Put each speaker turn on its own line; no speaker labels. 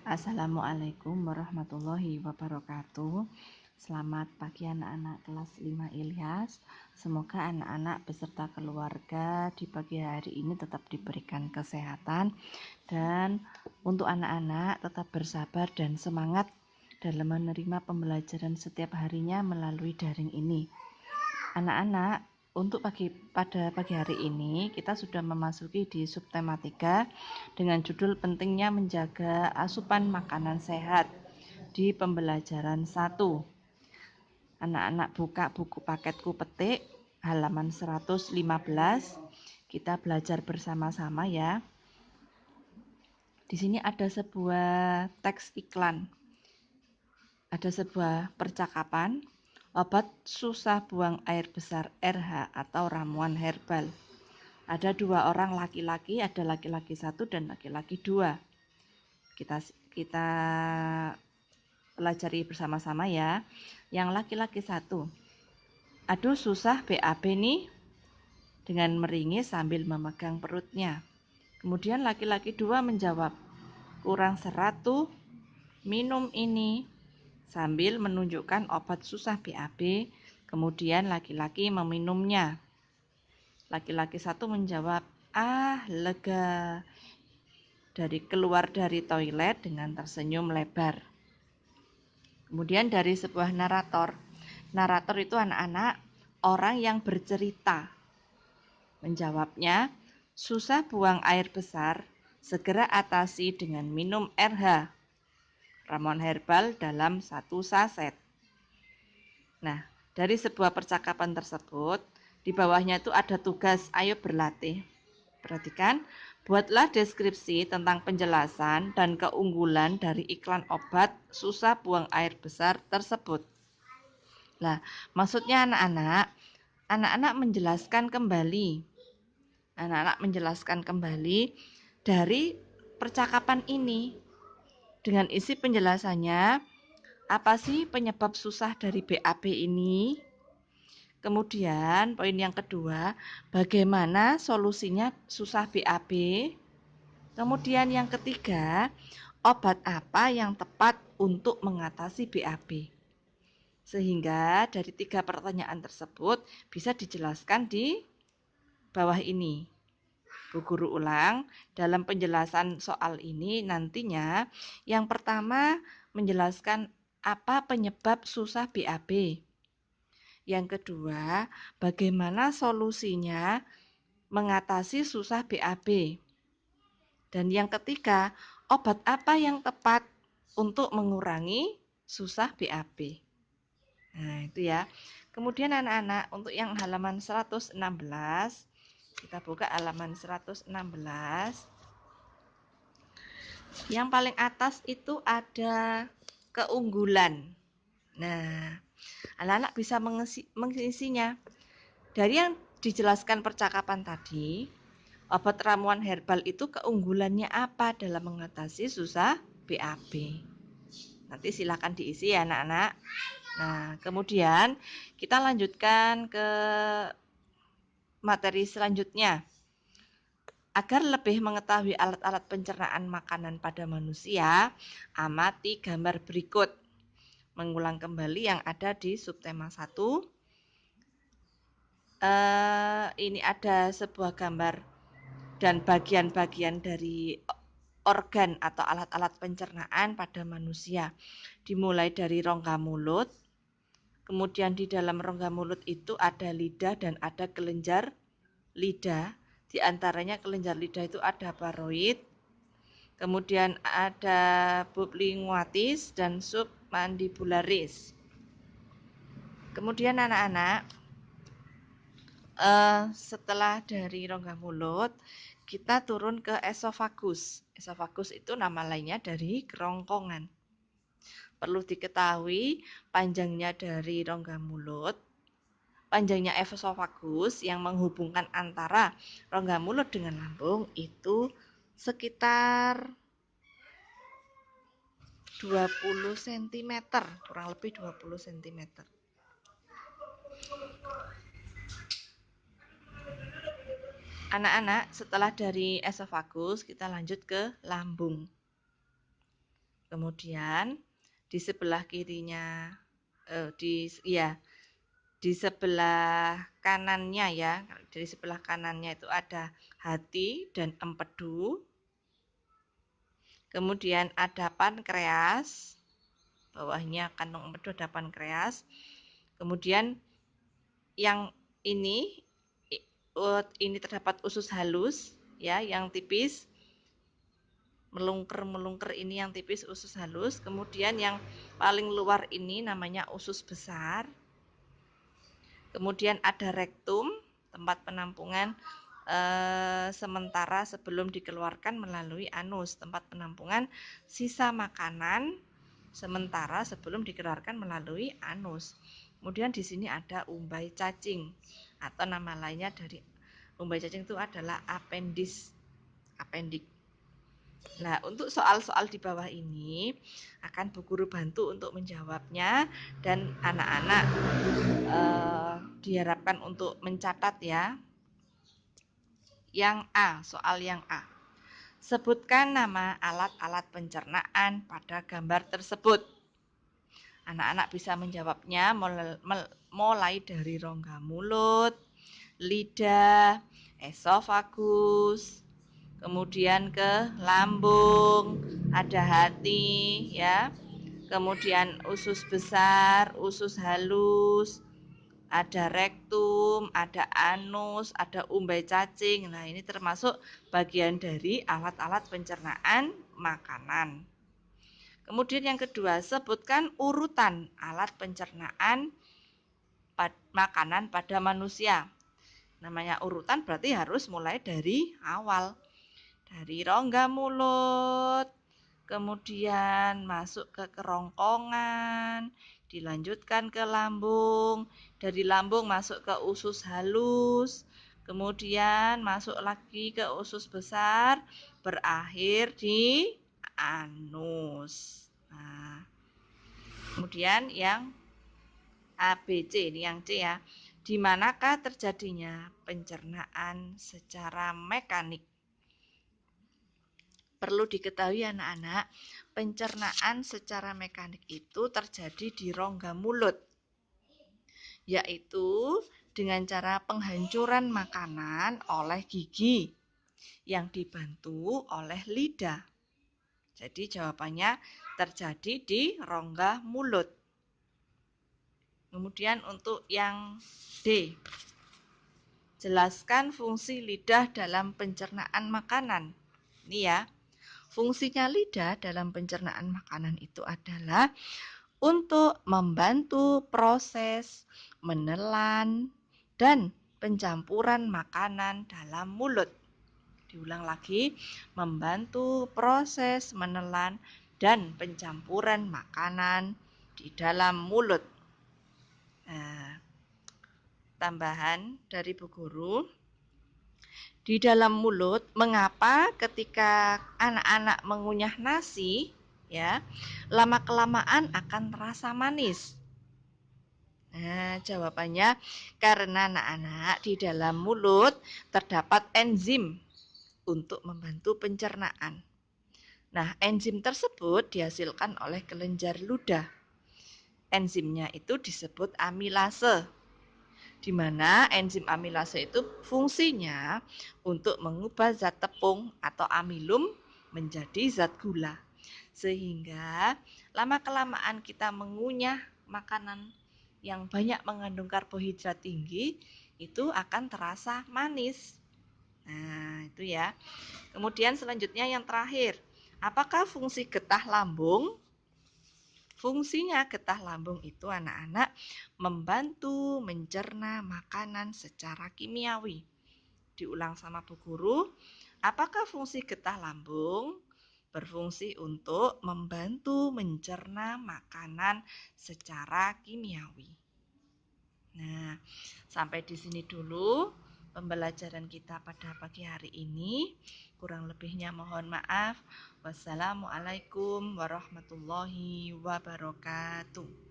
Assalamualaikum warahmatullahi wabarakatuh. Selamat pagi anak-anak kelas 5 Ilyas. Semoga anak-anak beserta keluarga di pagi hari ini tetap diberikan kesehatan. Dan untuk anak-anak tetap bersabar dan semangat dalam menerima pembelajaran setiap harinya melalui daring ini. Anak-anak, untuk pada pagi hari ini kita sudah memasuki di subtematika dengan judul pentingnya menjaga asupan makanan sehat di pembelajaran 1. Anak-anak buka buku paketku petik halaman 115. Kita belajar bersama-sama ya. Di sini ada sebuah teks iklan. Ada sebuah percakapan. Obat susah buang air besar RH atau ramuan herbal. Ada 2 orang laki-laki, ada laki-laki 1 dan laki-laki 2. Kita pelajari bersama-sama ya. Yang laki-laki 1. Aduh susah BAB nih, dengan meringis sambil memegang perutnya. Kemudian laki-laki 2 menjawab, kurang serat tuh, minum ini, sambil menunjukkan obat susah BAB. Kemudian laki-laki meminumnya. Laki-laki 1 menjawab, lega. Keluar dari toilet dengan tersenyum lebar. Kemudian dari sebuah narator. Narator itu anak-anak orang yang bercerita. Menjawabnya, susah buang air besar, segera atasi dengan minum RH. Ramuan herbal dalam 1 saset. Nah, dari sebuah percakapan tersebut, di bawahnya itu ada tugas, ayo berlatih. Perhatikan, buatlah deskripsi tentang penjelasan dan keunggulan dari iklan obat susah buang air besar tersebut. Nah, maksudnya anak-anak menjelaskan kembali. Anak-anak menjelaskan kembali dari percakapan ini. Dengan isi penjelasannya, apa sih penyebab susah dari BAB ini? Kemudian poin yang kedua, bagaimana solusinya susah BAB? Kemudian yang ketiga, obat apa yang tepat untuk mengatasi BAB? Sehingga dari 3 pertanyaan tersebut bisa dijelaskan di bawah ini. Bu Guru ulang, dalam penjelasan soal ini nantinya yang pertama menjelaskan apa penyebab susah BAB. Yang kedua, bagaimana solusinya mengatasi susah BAB. Dan yang ketiga, obat apa yang tepat untuk mengurangi susah BAB. Nah, itu ya. Kemudian anak-anak, untuk yang halaman 116, kita buka halaman 116. Yang paling atas itu ada keunggulan. Nah, anak-anak bisa mengisinya. Dari yang dijelaskan percakapan tadi, obat ramuan herbal itu keunggulannya apa dalam mengatasi susah BAB? Nanti silakan diisi ya anak-anak. Nah, kemudian kita lanjutkan ke materi selanjutnya. Agar lebih mengetahui alat-alat pencernaan makanan pada manusia, amati gambar berikut. Mengulang kembali yang ada di subtema 1. Ini ada sebuah gambar dan bagian-bagian dari organ atau alat-alat pencernaan pada manusia. Dimulai dari rongga mulut, kemudian di dalam rongga mulut itu ada lidah dan ada kelenjar lidah. Di antaranya kelenjar lidah itu ada paroid, kemudian ada bulb linguatis dan submandibularis. Kemudian anak-anak, setelah dari rongga mulut, kita turun ke esofagus. Esofagus itu nama lainnya dari kerongkongan. Perlu diketahui panjangnya dari rongga mulut, panjangnya esofagus yang menghubungkan antara rongga mulut dengan lambung itu sekitar 20 cm, kurang lebih 20 cm. Anak-anak, setelah dari esofagus kita lanjut ke lambung. Kemudian di sebelah kirinya di sebelah kanannya ya, dari sebelah kanannya itu ada hati dan empedu. Kemudian ada pankreas, bawahnya kantong empedu ada pankreas. Kemudian yang ini terdapat usus halus ya, yang tipis. Melungker ini yang tipis, usus halus. Kemudian yang paling luar ini namanya usus besar. Kemudian ada rektum, tempat penampungan sementara sebelum dikeluarkan melalui anus, tempat penampungan sisa makanan sementara sebelum dikeluarkan melalui anus. Kemudian di sini ada umbai cacing atau nama lainnya dari umbai cacing itu adalah appendix. Nah, untuk soal-soal di bawah ini akan Bu Guru bantu untuk menjawabnya dan anak-anak diharapkan untuk mencatat ya. Yang A, soal yang A. Sebutkan nama alat-alat pencernaan pada gambar tersebut. Anak-anak bisa menjawabnya mulai dari rongga mulut, lidah, esofagus, kemudian ke lambung, ada hati ya. Kemudian usus besar, usus halus, ada rektum, ada anus, ada umbai cacing. Nah, ini termasuk bagian dari alat-alat pencernaan makanan. Kemudian yang kedua, sebutkan urutan alat pencernaan makanan pada manusia. Namanya urutan berarti harus mulai dari awal. Dari rongga mulut, kemudian masuk ke kerongkongan, dilanjutkan ke lambung, dari lambung masuk ke usus halus, kemudian masuk lagi ke usus besar, berakhir di anus. Nah, kemudian yang ABC, ini yang C ya. Di manakah terjadinya pencernaan secara mekanik? Perlu diketahui anak-anak, pencernaan secara mekanik itu terjadi di rongga mulut, yaitu dengan cara penghancuran makanan oleh gigi yang dibantu oleh lidah. Jadi jawabannya terjadi di rongga mulut. Kemudian untuk yang D, jelaskan fungsi lidah dalam pencernaan makanan. Ini ya. Fungsinya lidah dalam pencernaan makanan itu adalah untuk membantu proses menelan dan pencampuran makanan dalam mulut. Diulang lagi, membantu proses menelan dan pencampuran makanan di dalam mulut. Nah, tambahan dari Bu Guru. Di dalam mulut, mengapa ketika anak-anak mengunyah nasi, ya, lama-kelamaan akan terasa manis? Nah, jawabannya karena anak-anak di dalam mulut terdapat enzim untuk membantu pencernaan. Nah, enzim tersebut dihasilkan oleh kelenjar ludah. Enzimnya itu disebut amilase, di mana enzim amilase itu fungsinya untuk mengubah zat tepung atau amilum menjadi zat gula. Sehingga lama-kelamaan kita mengunyah makanan yang banyak mengandung karbohidrat tinggi, itu akan terasa manis. Nah, itu ya. Kemudian selanjutnya yang terakhir, apakah fungsi getah lambung? Fungsinya getah lambung itu anak-anak membantu mencerna makanan secara kimiawi. Diulang sama Bu Guru, apakah fungsi getah lambung? Berfungsi untuk membantu mencerna makanan secara kimiawi. Nah, sampai di sini dulu pembelajaran kita pada pagi hari ini. Kurang lebihnya mohon maaf. Wassalamualaikum warahmatullahi wabarakatuh.